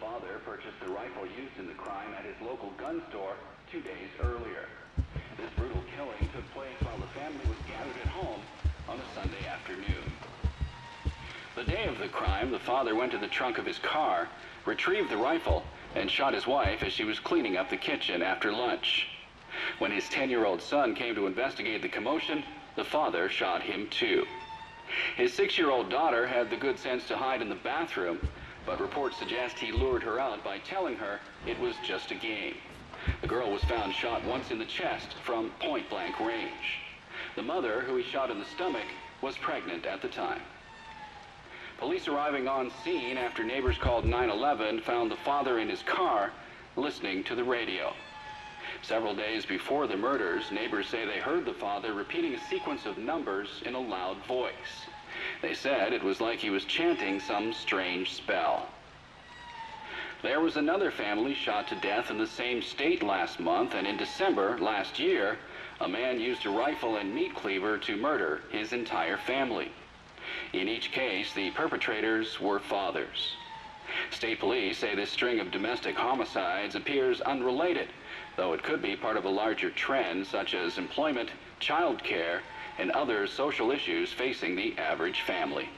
father purchased the rifle used in the crime at his local gun store 2 days earlier. This brutal killing took place while the family was gathered at home on a Sunday afternoon. The day of the crime, the father went to the trunk of his car, retrieved the rifle, and shot his wife as she was cleaning up the kitchen after lunch. When his 10-year-old son came to investigate the commotion, the father shot him too. His 6-year-old daughter had the good sense to hide in the bathroom, but reports suggest he lured her out by telling her it was just a game. The girl was found shot once in the chest from point-blank range. The mother, who he shot in the stomach, was pregnant at the time. Police arriving on scene after neighbors called 911 found the father in his car listening to the radio. Several days before the murders, neighbors say they heard the father repeating a sequence of numbers in a loud voice. They said it was like he was chanting some strange spell. There was another family shot to death in the same state last month, and in December last year, a man used a rifle and meat cleaver to murder his entire family. In each case, the perpetrators were fathers. State police say this string of domestic homicides appears unrelated, though it could be part of a larger trend such as employment, child care, and other social issues facing the average family.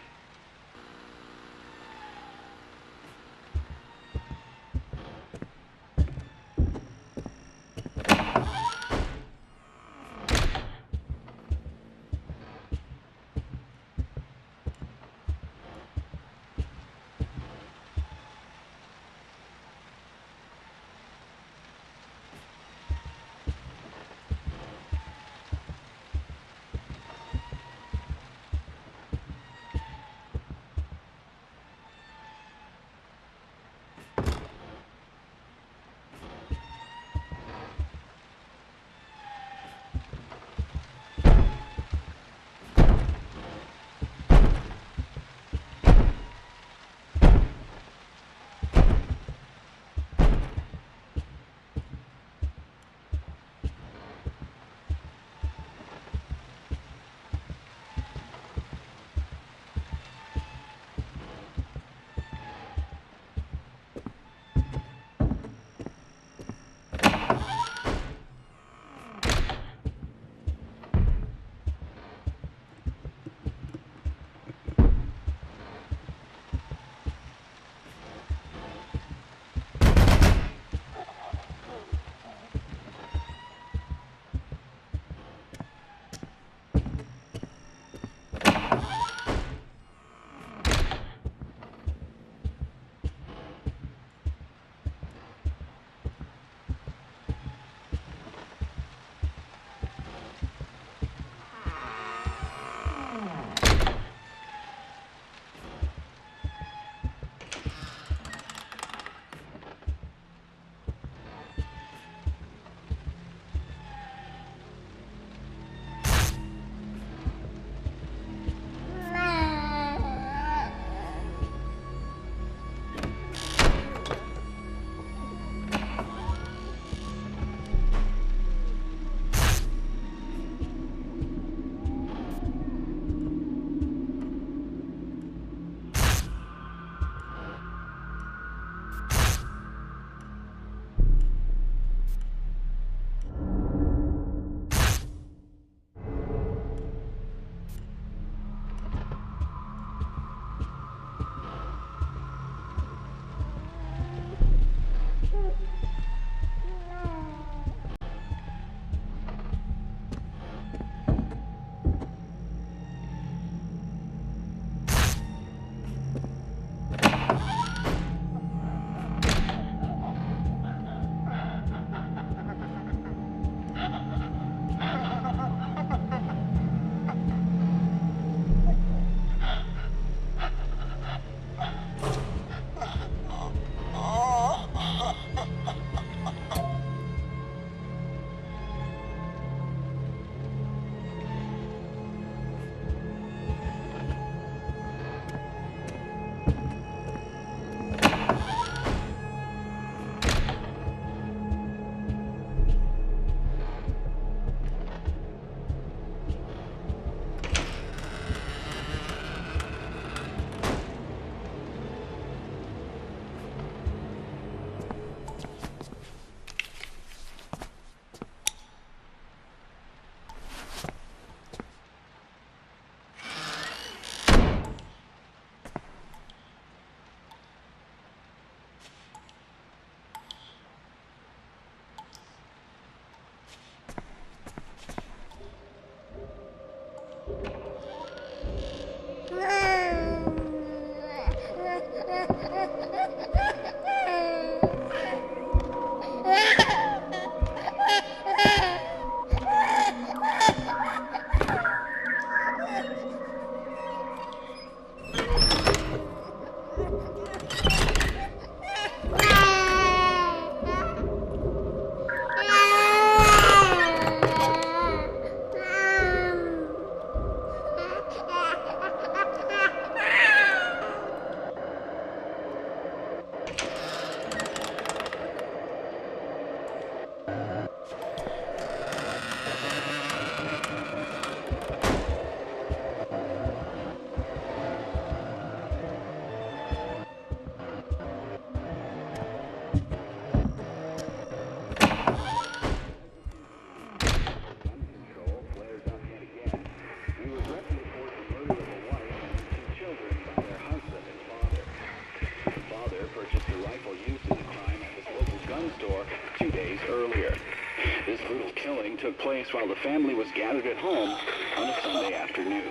killing took place while the family was gathered at home on a Sunday afternoon.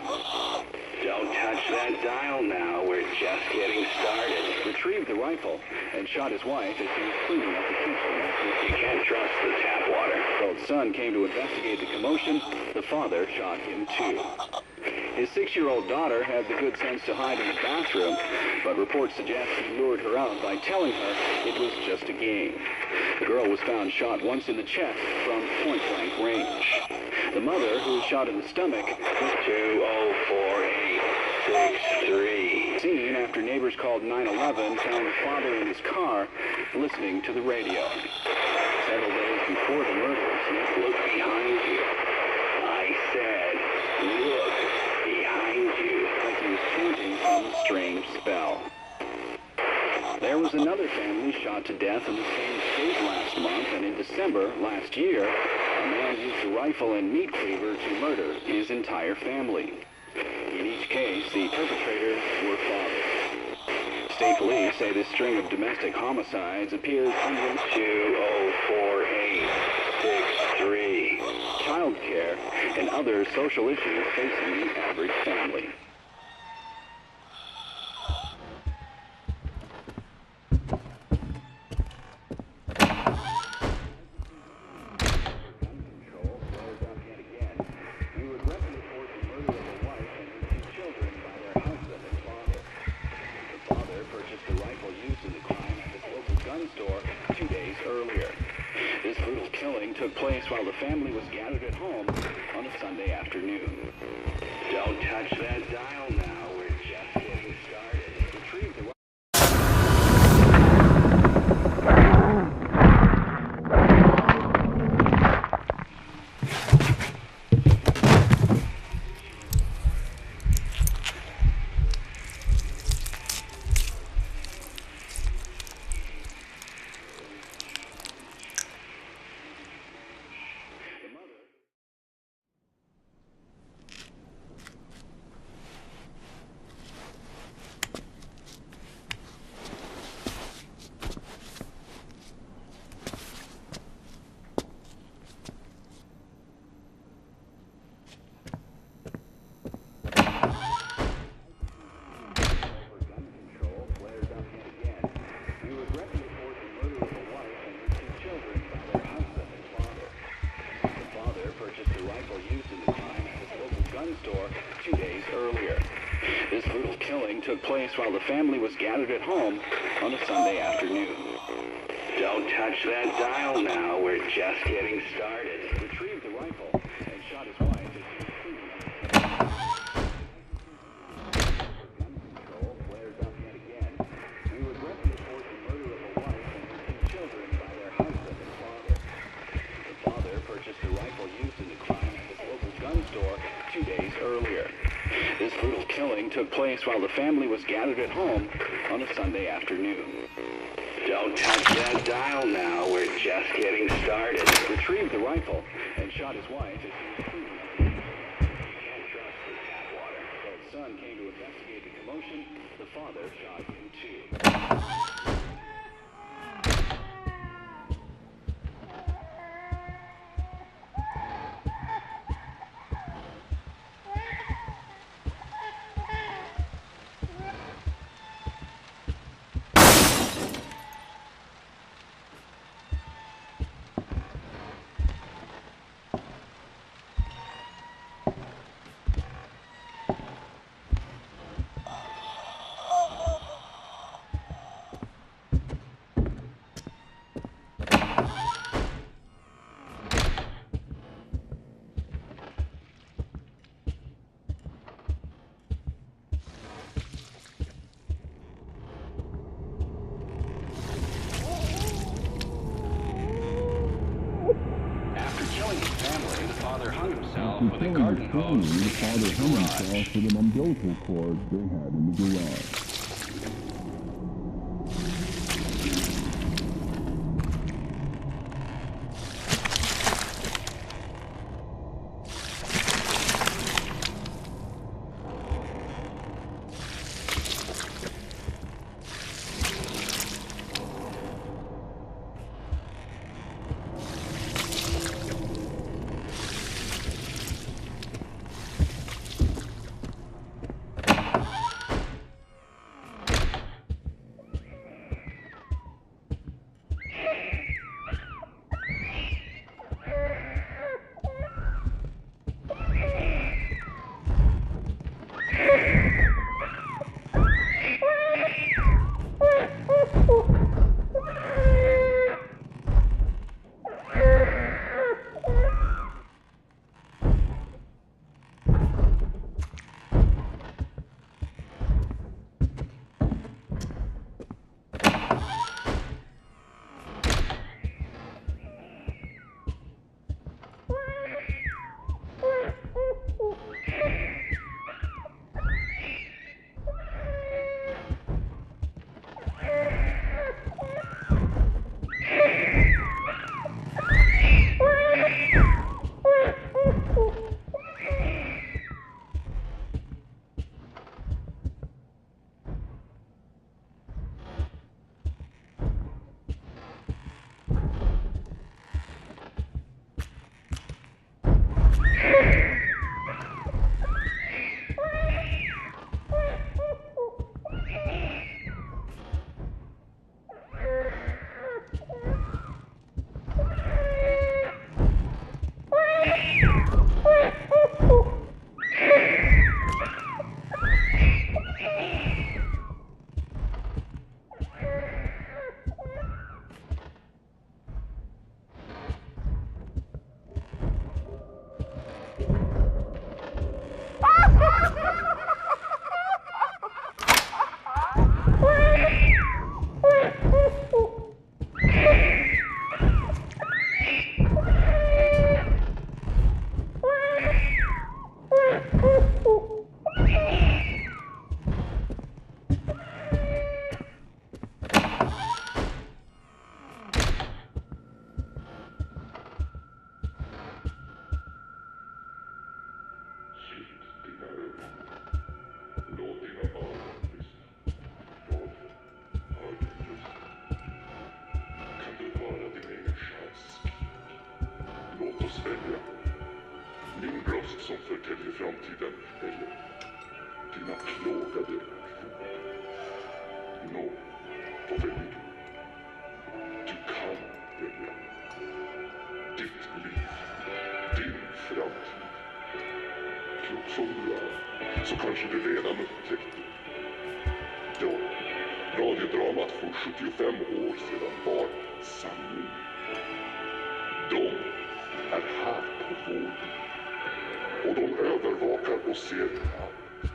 Don't touch that dial now. We're just getting started. Retrieved the rifle and shot his wife as she was cleaning up the kitchen. You can't trust the tap water. Both son came to investigate the commotion. The father shot him too. His 6-year-old daughter had the good sense to hide in the bathroom, but reports suggest he lured her out by telling her it was just a game. The girl was found shot once in the chest from point-blank range. The mother, who was shot in the stomach, was 204-863. Seen after neighbors called 911, found the father in his car listening to the radio. Several days before the murders, look behind you. I said, look behind you, like he was chanting some strange spell. There was another family shot to death in the same state last month, and in December last year, a man used a rifle and meat cleaver to murder his entire family. In each case, the perpetrators were fathers. State police say this string of domestic homicides appears under 204-863. Child care and other social issues facing the average family. Store 2 days earlier. This brutal killing took place while the family was gathered at home on a Sunday afternoon. Don't touch that dial now. We're just getting started. Retrieve the store 2 days earlier. This brutal killing took place while the family was gathered at home on a Sunday afternoon. Don't touch that dial now. We're just getting started. Retrieved the rifle and shot his wife as she was cleaning up. Gun control flares up yet again. We regret to report the murder of a wife and her 2 children by their husband and father. The father purchased the rifle used in the crime at his local gun store 2 days earlier. This brutal killing took place while the family was gathered at home on a Sunday afternoon. Don't touch that dial now. We're just getting started. Retrieved the rifle and shot his wife as she was cleaning up. You can't trust the tap water. Both son came to investigate the commotion. The father shot him too. Hung himself with a garden hose in the garage. With an umbilical cord they had in the garage. Låt oss välja. Min röst som förtäljer framtiden eller dina plågade fot. Nå, vad väljer du? Du kan välja. Ditt liv, din framtid. Klok som du är, så kanske du redan upptäckte. Ja, radiodramat från 75 år sedan var sanning. De är här på vården. Och de övervakar och ser allt.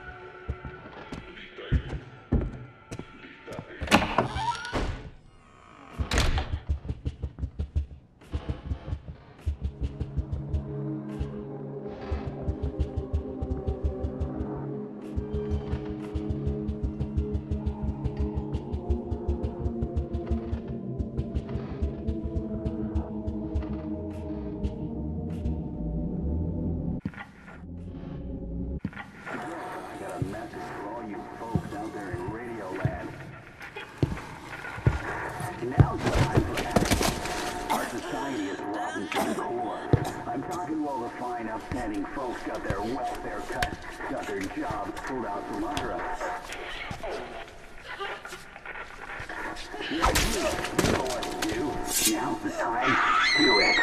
Lita ej. Lita ej. Now's the time for action. Our society is rotten to the core. I'm talking to all the fine, upstanding folks got their welfare cut, got their jobs pulled out from under us. Yeah, you know what to do. Now's the time. Do it.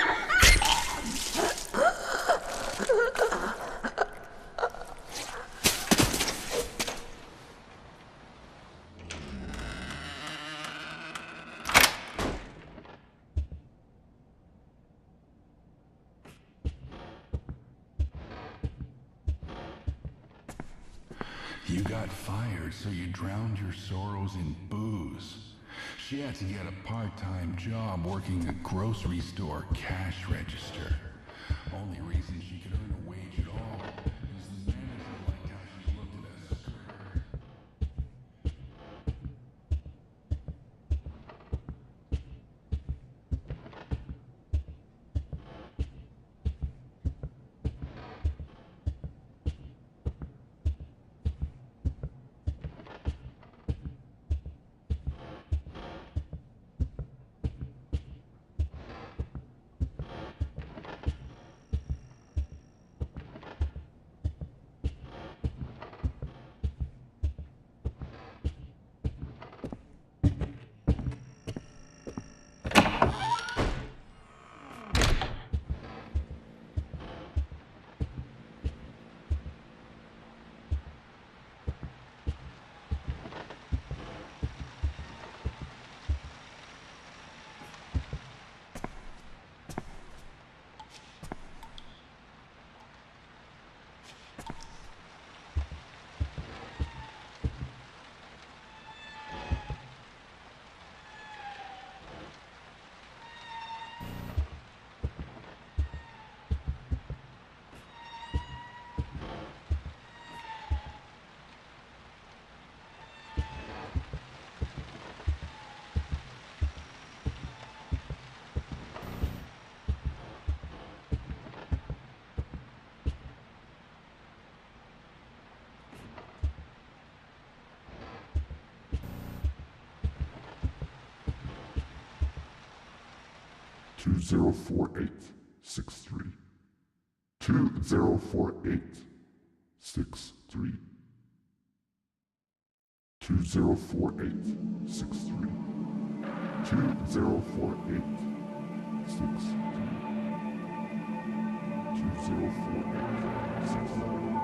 You got fired, so you drowned your sorrows in booze. She had to get a part-time job working a grocery store cash register. Only reason she could earn a wage at all is the manager liked how she looked at a skirt. Two 204863. 204863. 204863. 204863. 204863.